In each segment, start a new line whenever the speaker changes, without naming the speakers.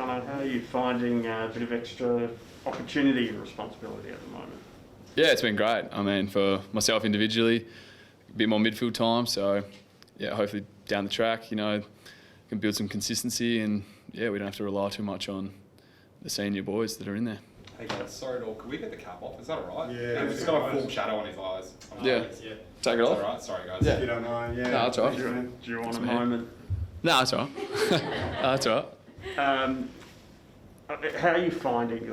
Connor, how are you finding a bit of extra opportunity and responsibility at the moment?
Yeah, it's been great. I mean, for myself individually, a bit more midfield time. So, yeah, hopefully down the track, can build some consistency and, yeah, we don't have to rely too much on the senior boys that are in there.
Hey guys, sorry, can we get the cap off? Is that alright?
Yeah.
He's got a full shadow on his eyes.
Yeah. Take it off.
Alright, sorry guys.
If you don't mind, yeah.
No, that's all right.
Do you want a moment?
No, that's all right. No, that's all right.
How are you finding,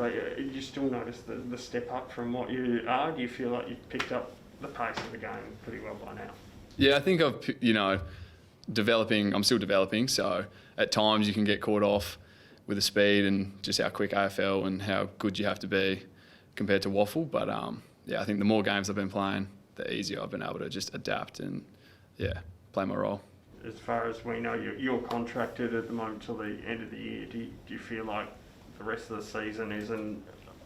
you still notice the step up from what you are? Do you feel like you've picked up the pace of the game pretty well by now?
Yeah, I think I'm still developing, so at times you can get caught off with the speed and just how quick AFL and how good you have to be compared to waffle. But I think the more games I've been playing, the easier I've been able to just adapt and, play my role.
As far as we know, you're contracted at the moment till the end of the year. Do you feel like the rest of the season is an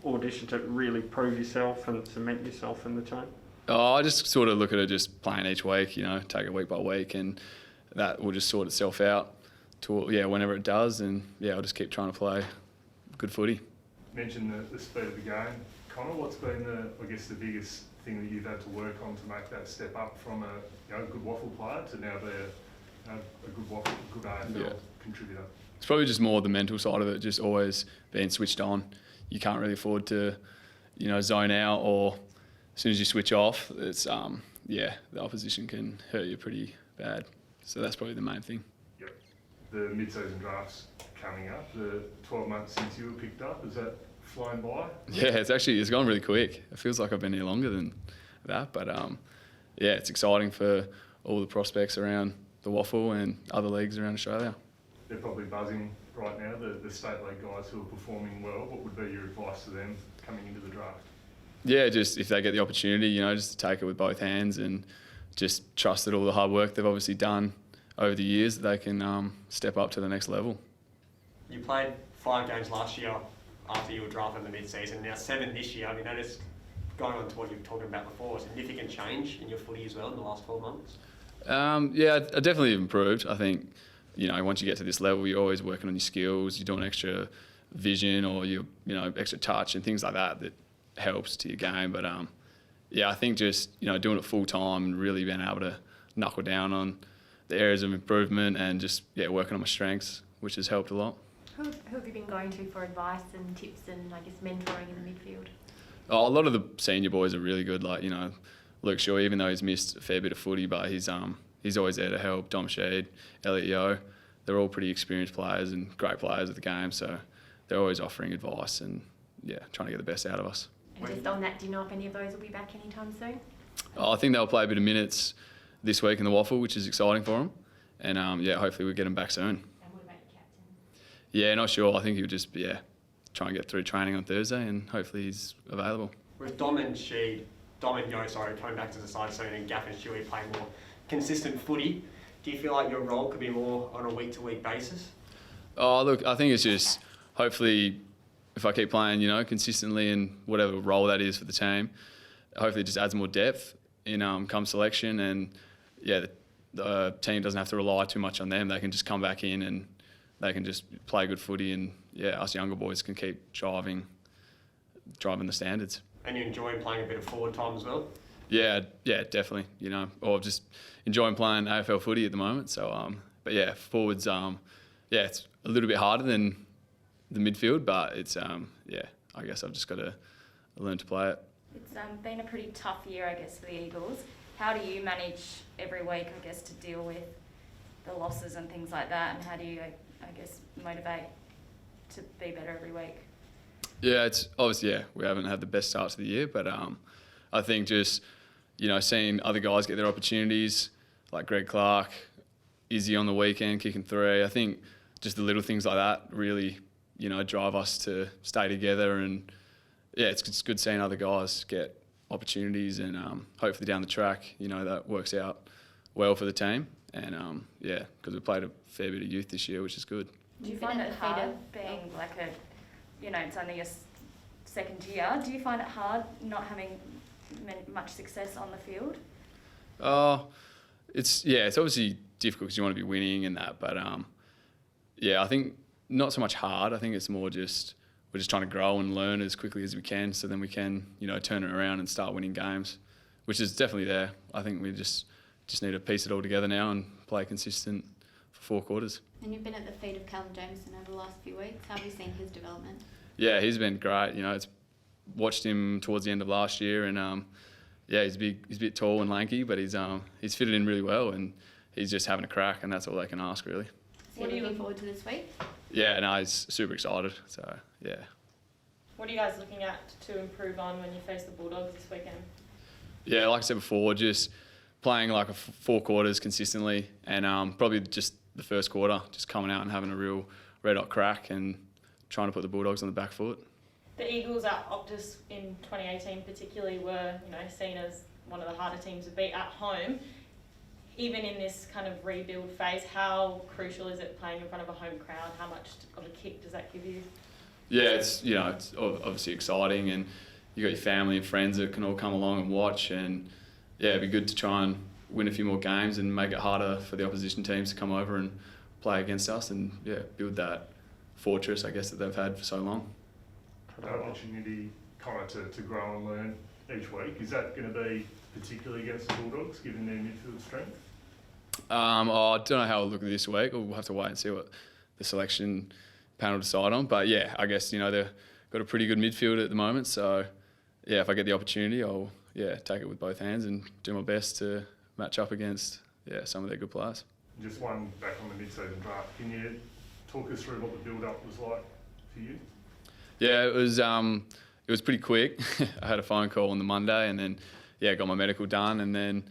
audition to really prove yourself and cement yourself in the team?
Oh, I just sort of look at it just playing each week, take it week by week, and that will just sort itself out to whenever it does, and I'll just keep trying to play good footy.
You mentioned the speed of the game. Connor, what's been the biggest thing that you've had to work on to make that step up from a good waffle player to now be a good AFL contributor?
It's probably just more the mental side of it, just always being switched on. You can't really afford to, zone out, or as soon as you switch off, it's the opposition can hurt you pretty bad. So that's probably the main thing.
Yep. The mid-season draft's coming up. The 12 months since you were picked up, has that flown by?
Yeah, it's gone really quick. It feels like I've been here longer than that, but it's exciting for all the prospects around the waffle and other leagues around Australia.
They're probably buzzing right now, the state league guys who are performing well. What would be your advice to them coming into the draft?
Yeah, just if they get the opportunity, just to take it with both hands and just trust that all the hard work they've obviously done over the years, they can step up to the next level.
You played 5 games last year after you were drafted in the mid-season, now 7 this year. Have you noticed, going on to what you were talking about before, a significant change in your footy as well in the last 12 months?
I definitely improved. I think, once you get to this level, you're always working on your skills, you're doing extra vision or extra touch and things like that helps to your game. But I think just, doing it full time and really being able to knuckle down on the areas of improvement and just, working on my strengths, which has helped a lot.
Who have you been going to for advice and tips and, mentoring in the midfield?
Oh, a lot of the senior boys are really good, Luke Shaw, even though he's missed a fair bit of footy, but he's always there to help. Dom Sheed, Elliot Yeo, they're all pretty experienced players and great players of the game, so they're always offering advice and, trying to get the best out of us.
And just on that, do you know if any of those will be back anytime soon?
I think they'll play a bit of minutes this week in the waffle, which is exciting for them, and hopefully we'll get them back soon.
And what about your captain?
Yeah, not sure. I think he'll just try and get through training on Thursday, and hopefully he's available.
With Dom and Yeo, coming back to the side soon, and Gaff and Shuey playing more consistent footy, do you feel like your role could be more on a week-to-week basis?
Oh, look, I think it's just hopefully if I keep playing, consistently in whatever role that is for the team, hopefully it just adds more depth in come selection, and the team doesn't have to rely too much on them. They can just come back in and they can just play good footy, and us younger boys can keep driving the standards.
And you enjoy playing a bit of forward time as well?
Yeah, definitely. Or just enjoying playing AFL footy at the moment. So, forwards, it's a little bit harder than the midfield, but it's, I guess I've just got to learn to play it.
It's been a pretty tough year, I guess, for the Eagles. How do you manage every week, I guess, to deal with the losses and things like that, and how do you, I guess, motivate to be better every week?
Yeah, it's obviously, we haven't had the best start to the year, but I think just, seeing other guys get their opportunities, like Greg Clark, Izzy on the weekend kicking 3, I think just the little things like that really, drive us to stay together, and it's good seeing other guys get opportunities, and hopefully down the track, that works out well for the team, and because we played a fair bit of youth this year, which is good.
Do you find it hard being it's only your second year, do you find it hard not having much success on the field?
It's obviously difficult because you want to be winning and that, but I think not so much hard. I think it's more just we're just trying to grow and learn as quickly as we can, so then we can, you know, turn it around and start winning games, which is definitely there. I think we just need to piece it all together now and play consistent for 4 quarters.
And you've been at the feet of Callum Jameson over the last few weeks. How have you seen his development?
Yeah, he's been great. You know, watched him towards the end of last year, and yeah, he's big. He's a bit tall and lanky, but he's fitted in really well, and he's just having a crack, and that's all they can ask, really.
So you're looking forward to this week?
Yeah, no, he's super excited. So yeah.
What are you guys looking at to improve on when you face the Bulldogs this weekend?
Yeah, like I said before, just playing like 4 quarters consistently, and probably just the first quarter, just coming out and having a real red hot crack and trying to put the Bulldogs on the back foot.
The Eagles at Optus in 2018 particularly were, you know, seen as one of the harder teams to beat at home. Even in this kind of rebuild phase, how crucial is it playing in front of a home crowd? How much of a kick does that give you?
Yeah, it's obviously exciting, and you got your family and friends that can all come along and watch, and yeah, it'd be good to try and win a few more games and make it harder for the opposition teams to come over and play against us, and yeah, build that fortress, I guess, that they've had for so long.
An opportunity kind of to grow and learn each week. Is that going to be particularly against the Bulldogs, given their midfield strength?
I don't know how it'll look this week. We'll have to wait and see what the selection panel decide on. But yeah, I guess, you know, they've got a pretty good midfield at the moment. So yeah, if I get the opportunity, I'll take it with both hands and do my best to match up against some of their good players.
Just one back on the mid-season draft. Can you talk us through what the build-up was like for you?
Yeah, it was pretty quick. I had a phone call on the Monday, and then got my medical done, and then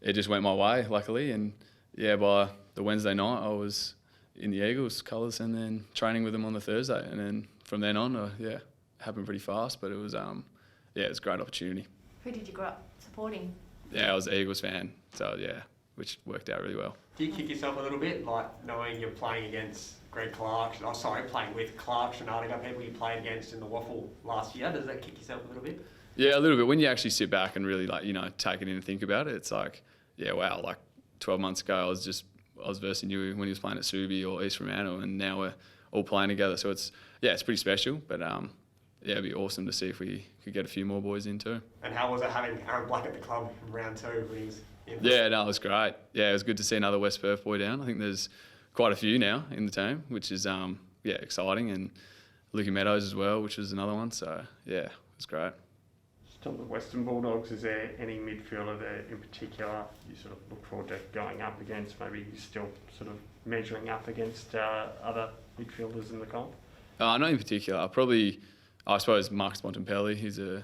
it just went my way, luckily. And yeah, by the Wednesday night, I was in the Eagles colours, and then training with them on the Thursday, and then from then on, it happened pretty fast. But it was it was a great opportunity.
Who did you grow up supporting?
Yeah, I was an Eagles fan, so yeah, which worked out really well.
Do you kick yourself a little bit, like knowing you're playing against playing with Clark, Shenanigan, people you played against in the Waffle last year? Does that kick yourself a little bit?
Yeah, a little bit. When you actually sit back and really take it in and think about it, it's like, yeah, wow, like 12 months ago I was versing you when he was playing at Subi or East Fremantle, and now we're all playing together. So it's pretty special, but it'd be awesome to see if we could get a few more boys in too.
And how was it having Aaron Black at the club in round 2 when he was in?
Yeah, no, it was great. Yeah, it was good to see another West Perth boy down. I think there's quite a few now in the team, which is exciting, and Lukey Meadows as well, which was another one. So yeah, it was great.
Still the Western Bulldogs, is there any midfielder there in particular you sort of look forward to going up against? Maybe you're still sort of measuring up against other midfielders in the comp?
Not in particular. I suppose Marcus Bontempelli. He's a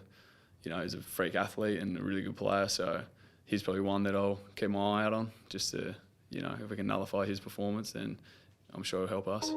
freak athlete and a really good player. So he's probably one that I'll keep my eye out on, just to, if we can nullify his performance, then I'm sure it'll help us.